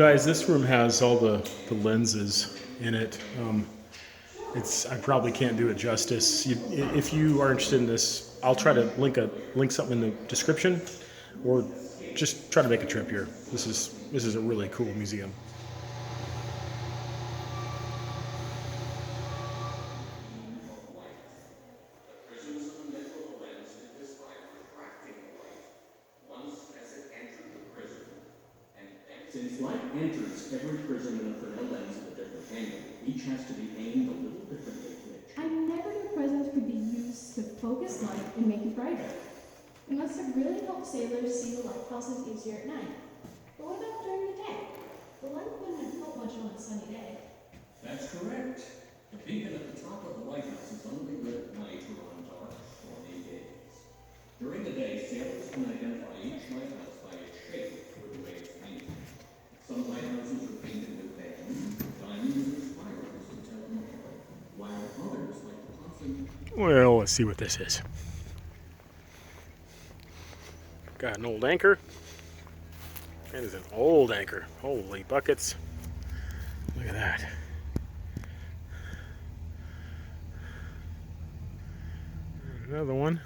guys, this room has all the lenses in it. I probably can't do it justice. If you are interested in this, I'll try to link something in the description, or just try to make a trip here. This is a really cool museum. Since light enters every prism in a Fresnel lens at a different angle, each has to be aimed a little differently to make sure. I never knew prisms could be used to focus light and make it brighter. It must have really helped sailors see the lighthouses easier at night. But what about during the day? The light wouldn't have helped much on a sunny day. That's correct. The beacon at the top of the lighthouse is only lit at night or on dark, stormy days. During the day, sailors can identify each lighthouse by its shape or the way it's painted. Some lighthouses are painted with bands, diamonds, and spirals to tell them apart, while others, like the Thompson. Well, let's see what this is. Got an old anchor. That is an old anchor. Holy buckets. Look at that. Another one.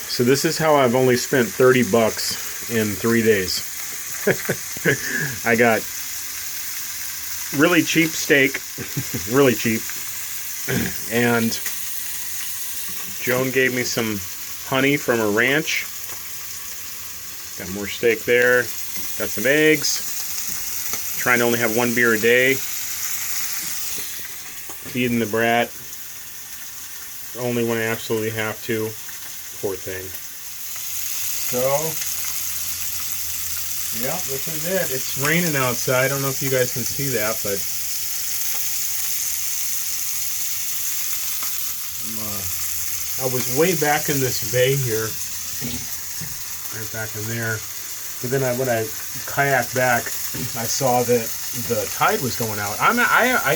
So this is how I've only spent 30 bucks in 3 days. I got really cheap steak, really cheap, and Joan gave me some honey from her ranch. Got more steak there, got some eggs, trying to only have 1 beer a day, feeding the brat, only when I absolutely have to. Poor thing. So, yeah, this is it. It's raining outside. I don't know if you guys can see that, but I was way back in this bay here, right back in there. But then when I kayaked back, I saw that the tide was going out. I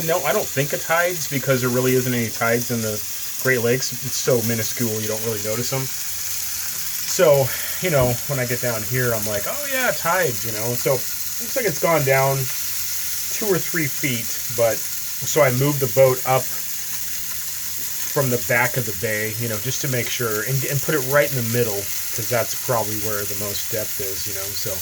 don't think of tides because there really isn't any tides in the Great Lakes. It's so minuscule you don't really notice them. So, when I get down here, I'm like, oh yeah, tides, So, looks like it's gone down 2 or 3 feet, but so I moved the boat up from the back of the bay, just to make sure, and put it right in the middle, because that's probably where the most depth is, so.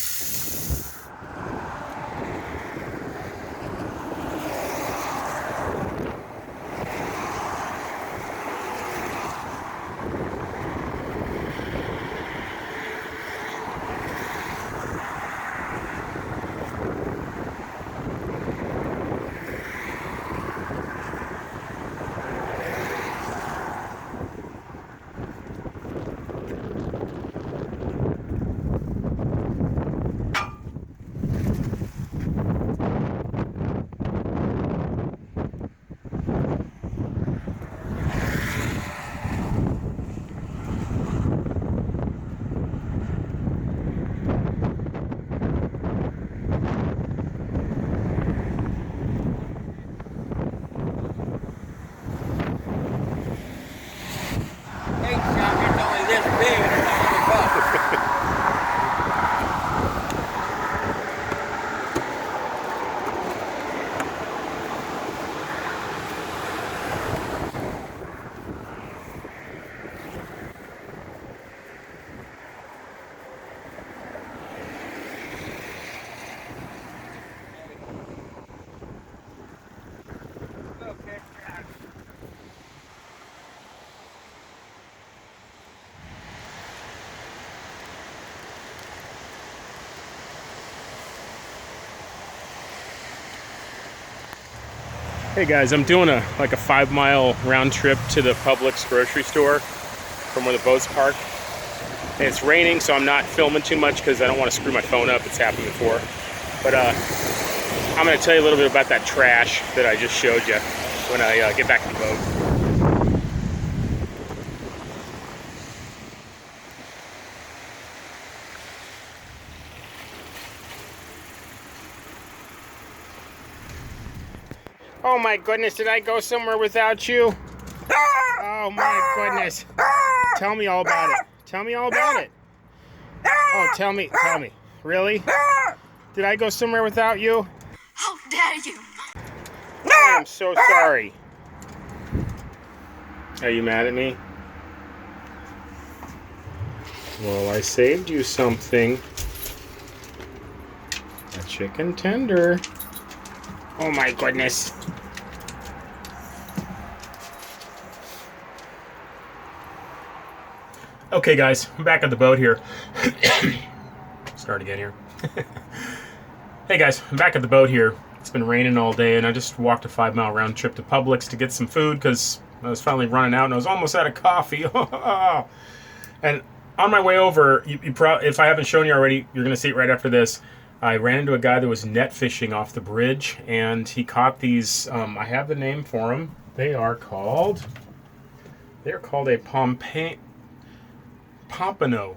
Hey guys, I'm doing a 5-mile round trip to the Publix grocery store from where the boat's parked. And it's raining, so I'm not filming too much because I don't want to screw my phone up. It's happened before. But I'm going to tell you a little bit about that trash that I just showed you when I get back to the boat. Oh my goodness, did I go somewhere without you? Oh my goodness. Tell me all about it. Tell me all about it. Oh, tell me. Really? Did I go somewhere without you? How dare you! I am so sorry. Are you mad at me? Well, I saved you something. A chicken tender. Oh my goodness. Okay guys, I'm back at the boat here. Start again here. Hey guys, I'm back at the boat here. It's been raining all day and I just walked a 5-mile round trip to Publix to get some food because I was finally running out and I was almost out of coffee. And on my way over, if I haven't shown you already, you're going to see it right after this. I ran into a guy that was net fishing off the bridge and he caught these, I have the name for them. They're called a pompano.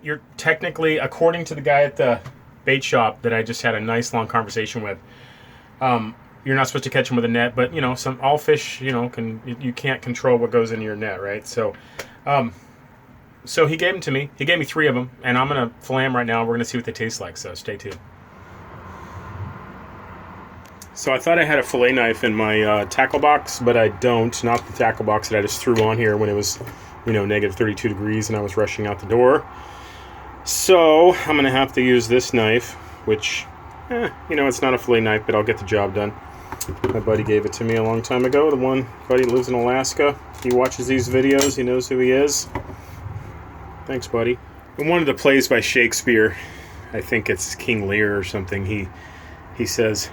You're technically, according to the guy at the bait shop that I just had a nice long conversation with, you're not supposed to catch them with a net, but you know, all fish, you know, you can't control what goes into your net, right? So, so he gave them to me. He gave me 3 of them, and I'm gonna fillet them right now. We're gonna see what they taste like. So stay tuned. So I thought I had a fillet knife in my tackle box, but I don't. Not the tackle box that I just threw on here when it was, you know, negative 32 degrees and I was rushing out the door. So I'm going to have to use this knife, which, you know, it's not a fillet knife, but I'll get the job done. My buddy gave it to me a long time ago. The one buddy lives in Alaska. He watches these videos. He knows who he is. Thanks, buddy. In one of the plays by Shakespeare, I think it's King Lear or something, he says,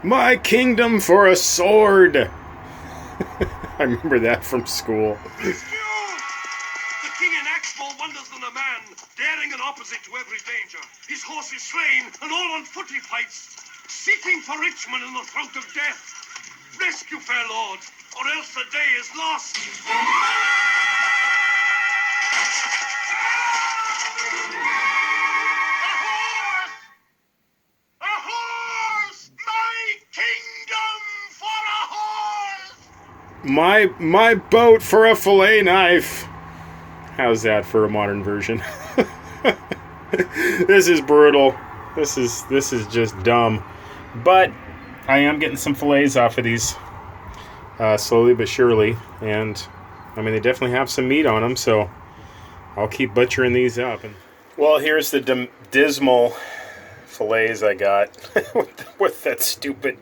"My kingdom for a sword." I remember that from school. The king in actual wonders than a man, daring and opposite to every danger. His horse is slain, and all on foot he fights, seeking for Richmond in the throat of death. Rescue, fair lord, or else the day is lost. My boat for a fillet knife. How's that for a modern version? This is brutal. This is just dumb. But I am getting some fillets off of these slowly but surely, and I mean they definitely have some meat on them, so I'll keep butchering these up. Well, here's the dismal fillets I got with that stupid.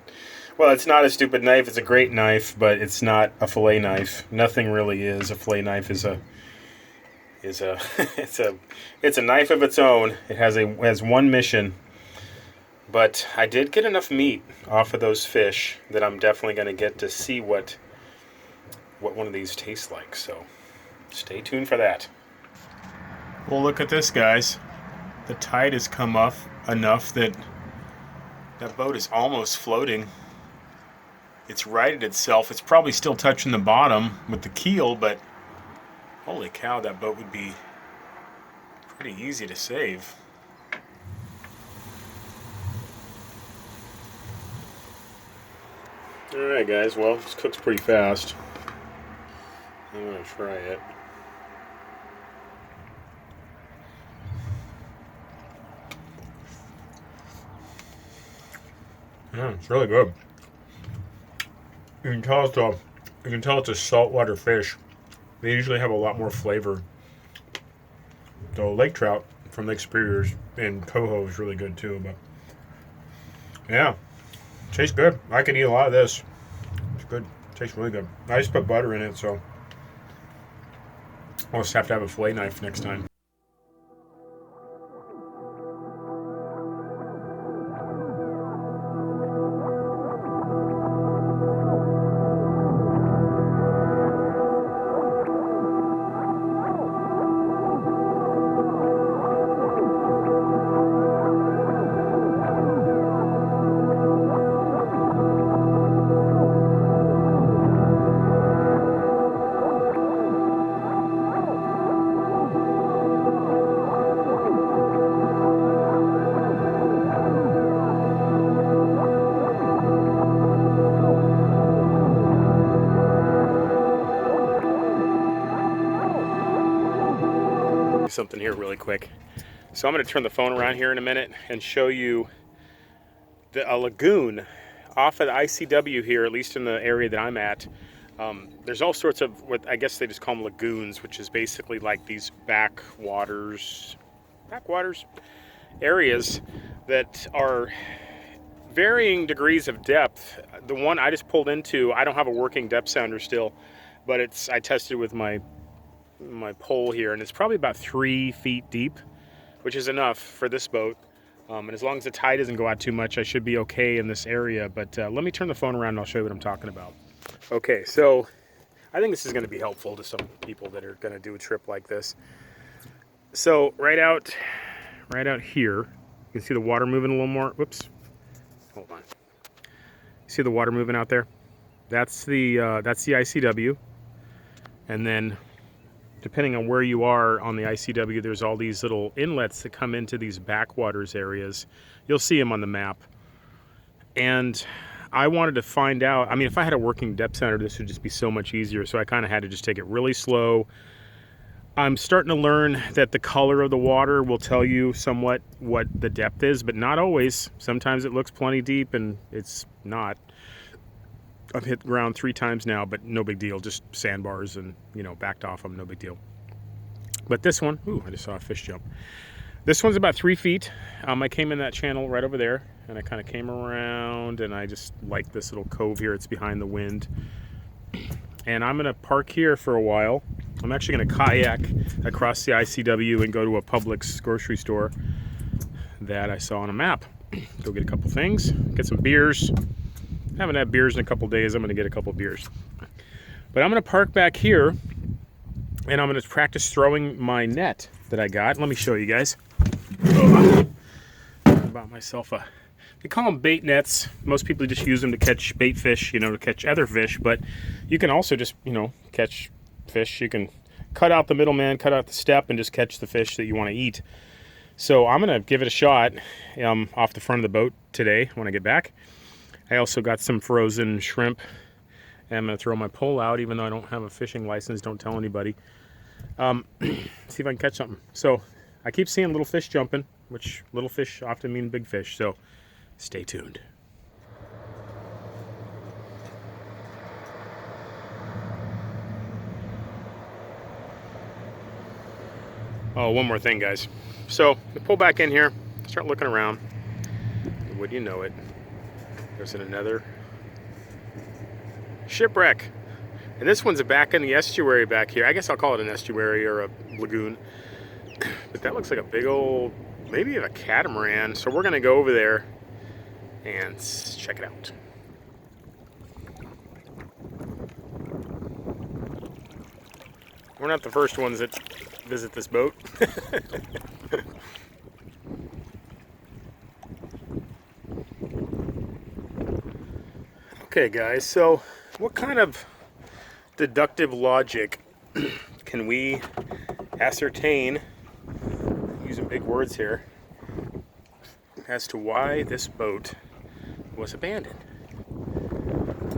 Well, it's not a stupid knife. It's a great knife, but it's not a fillet knife. Nothing really is. A fillet knife is a it's a knife of its own. It has one mission. But I did get enough meat off of those fish that I'm definitely going to get to see what one of these tastes like. So stay tuned for that. Well, look at this, guys. The tide has come up enough that that boat is almost floating. It's righted itself. It's probably still touching the bottom with the keel, but holy cow, that boat would be pretty easy to save. Alright guys, well, this cooks pretty fast. I'm going to try it. Yeah, it's really good. You can tell it's a saltwater fish. They usually have a lot more flavor. The lake trout from Lake Superior and coho is really good too, but yeah, tastes good. I could eat a lot of this. It's good. Tastes really good. I just put butter in it, so I'll just have to have a fillet knife next time. something here really quick. So I'm going to turn the phone around here in a minute and show you a lagoon off of the ICW here, at least in the area that I'm at. There's all sorts of what I guess they just call them lagoons, which is basically like these backwaters areas that are varying degrees of depth. The one I just pulled into, I don't have a working depth sounder still, but I tested with my pole here, and it's probably about 3 feet deep, which is enough for this boat. And as long as the tide doesn't go out too much, I should be okay in this area. But let me turn the phone around and I'll show you what I'm talking about. Okay, so I think this is going to be helpful to some people that are going to do a trip like this. So right out here, you can see the water moving a little more. Whoops, hold on. See the water moving out there? That's the ICW, and then depending on where you are on the ICW, there's all these little inlets that come into these backwaters areas. You'll see them on the map. And I wanted to find out, I mean, if I had a working depth sounder, this would just be so much easier. So I kind of had to just take it really slow. I'm starting to learn that the color of the water will tell you somewhat what the depth is, but not always. Sometimes it looks plenty deep and it's not. I've hit ground 3 times now, but no big deal. Just sandbars and, backed off them, no big deal. But this one, ooh, I just saw a fish jump. This one's about 3 feet. I came in that channel right over there, and I kind of came around, and I just like this little cove here. It's behind the wind. And I'm going to park here for a while. I'm actually going to kayak across the ICW and go to a Publix grocery store that I saw on a map. Go get a couple things, get some beers. Haven't had beers in a couple days. I'm going to get a couple beers. But I'm going to park back here, and I'm going to practice throwing my net that I got. Let me show you guys. I bought myself they call them bait nets. Most people just use them to catch bait fish, to catch other fish. But you can also just, catch fish. You can cut out the middleman, cut out the step, and just catch the fish that you want to eat. So I'm going to give it a shot off the front of the boat today when I get back. I also got some frozen shrimp, and I'm going to throw my pole out, even though I don't have a fishing license. Don't tell anybody. See if I can catch something. So I keep seeing little fish jumping, which little fish often mean big fish. So stay tuned. Oh, one more thing, guys. So I pull back in here, start looking around. Would you know it? There's another shipwreck. And this one's back in the estuary back here. I guess I'll call it an estuary or a lagoon. But that looks like a big old, maybe a catamaran. So we're gonna go over there and check it out. We're not the first ones that visit this boat. Okay guys, so what kind of deductive logic can we ascertain, using big words here, as to why this boat was abandoned?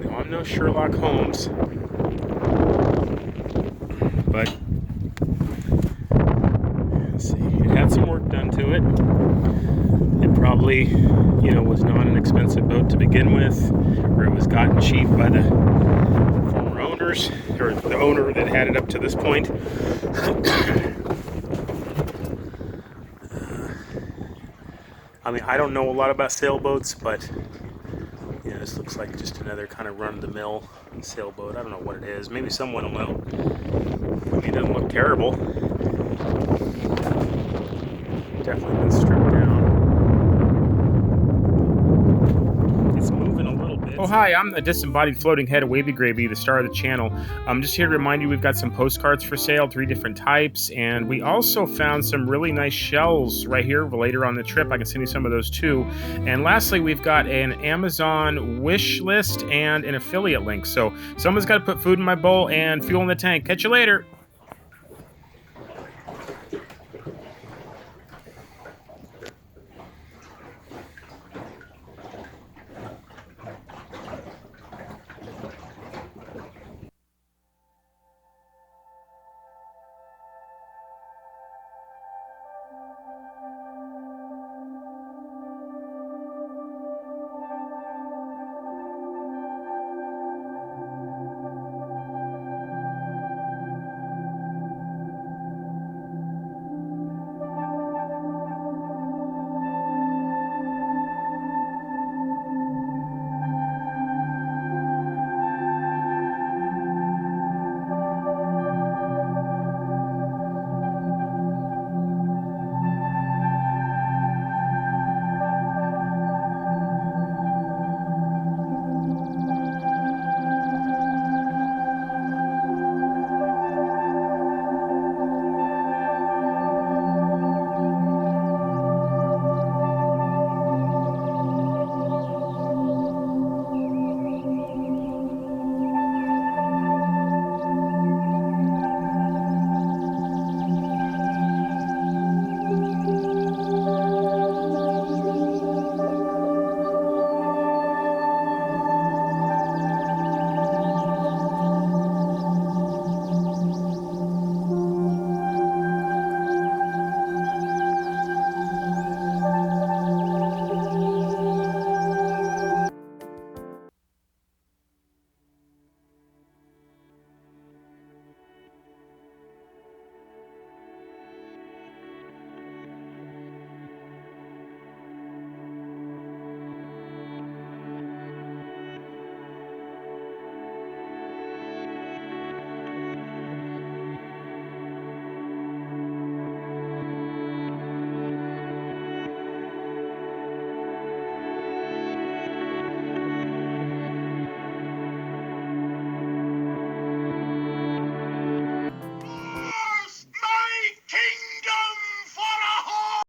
Now, I'm no Sherlock Holmes, but let's see, it had some work done to it. It probably, was not an expensive boat to begin with, or it was gotten cheap by the former owners, or the owner that had it up to this point. I mean, I don't know a lot about sailboats, but this looks like just another kind of run-of-the-mill sailboat. I don't know what it is. Maybe someone will know. I mean, it doesn't look terrible. Definitely been stripped down. It's moving a little bit. Oh, hi, I'm the disembodied floating head of Wavy Gravy, the star of the channel. I'm just here to remind you we've got some postcards for sale, 3 different types, and we also found some really nice shells right here later on the trip. I can send you some of those too. And lastly, we've got an Amazon wish list and an affiliate link. So someone's got to put food in my bowl and fuel in the tank. Catch you later.